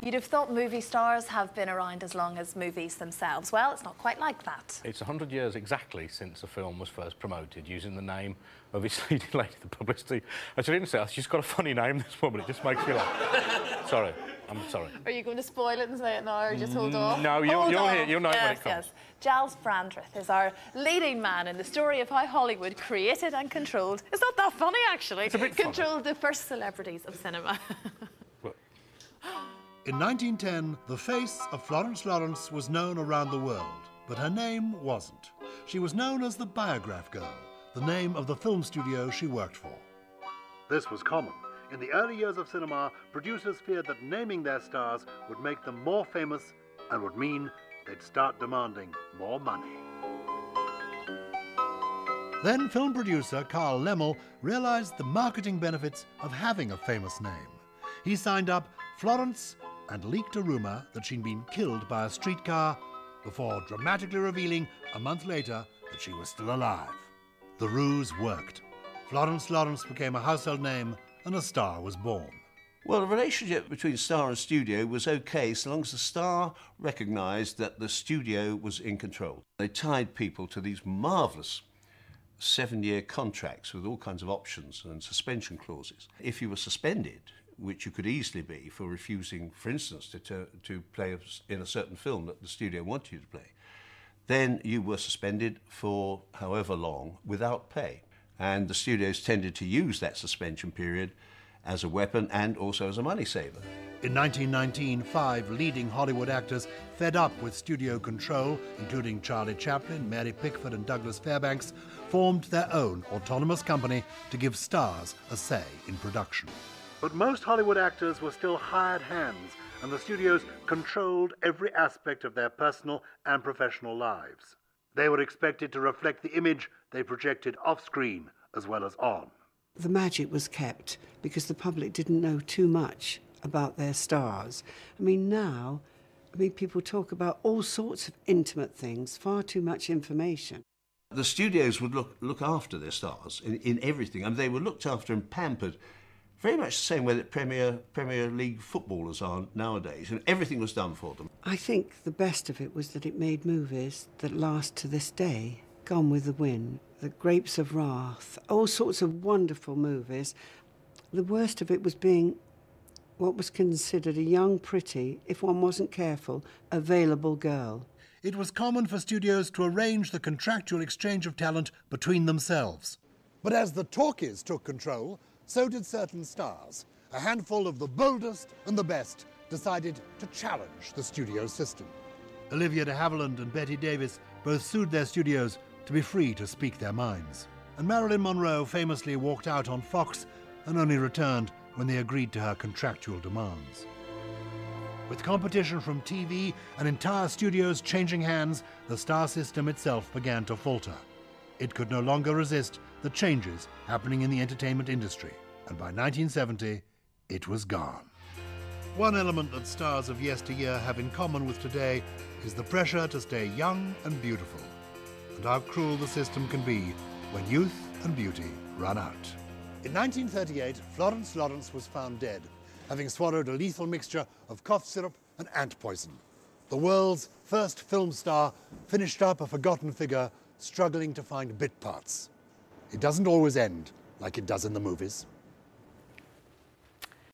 You'd have thought movie stars have been around as long as movies themselves. Well, it's not quite like that. It's 100 years exactly since a film was first promoted, using the name of its leading lady, the publicity. I didn't say, she's got a funny name, this woman, it just makes me laugh. Sorry, I'm sorry. Are you going to spoil it and say it now, or just hold on? No, you'll hear, you'll know it when it comes. Yes. Giles Brandreth is our leading man in the story of how Hollywood created and controlled. It's not that funny, actually. It's a bit controlled the first celebrities of cinema. In 1910, the face of Florence Lawrence was known around the world, but her name wasn't. She was known as the Biograph Girl, the name of the film studio she worked for. This was common. In the early years of cinema, producers feared that naming their stars would make them more famous and would mean they'd start demanding more money. Then film producer Carl Lemmel realized the marketing benefits of having a famous name. He signed up Florence and leaked a rumor that she'd been killed by a streetcar before dramatically revealing a month later that she was still alive. The ruse worked. Florence Lawrence became a household name and a star was born. Well, the relationship between star and studio was okay so long as the star recognised that the studio was in control. They tied people to these marvellous 7-year contracts with all kinds of options and suspension clauses. If you were suspended, which you could easily be for refusing, for instance, to play in a certain film that the studio wanted you to play, then you were suspended for however long without pay. And the studios tended to use that suspension period as a weapon and also as a money saver. In 1919, 5 leading Hollywood actors, fed up with studio control, including Charlie Chaplin, Mary Pickford and Douglas Fairbanks, formed their own autonomous company to give stars a say in production. But most Hollywood actors were still hired hands, and the studios controlled every aspect of their personal and professional lives. They were expected to reflect the image they projected off-screen as well as on. The magic was kept because the public didn't know too much about their stars. Now, people talk about all sorts of intimate things, far too much information. The studios would look after their stars in everything, they were looked after and pampered very much the same way that Premier League footballers are nowadays, and everything was done for them. I think the best of it was that it made movies that last to this day. Gone with the Wind, The Grapes of Wrath, all sorts of wonderful movies. The worst of it was being what was considered a young, pretty, if one wasn't careful, available girl. It was common for studios to arrange the contractual exchange of talent between themselves. But as the talkies took control, so did certain stars. A handful of the boldest and the best decided to challenge the studio system. Olivia de Havilland and Betty Davis both sued their studios to be free to speak their minds. And Marilyn Monroe famously walked out on Fox and only returned when they agreed to her contractual demands. With competition from TV and entire studios changing hands, the star system itself began to falter. It could no longer resist the changes happening in the entertainment industry, and by 1970, it was gone. One element that stars of yesteryear have in common with today is the pressure to stay young and beautiful, and how cruel the system can be when youth and beauty run out. In 1938, Florence Lawrence was found dead, having swallowed a lethal mixture of cough syrup and ant poison. The world's first film star finished up a forgotten figure struggling to find bit parts. It doesn't always end like it does in the movies.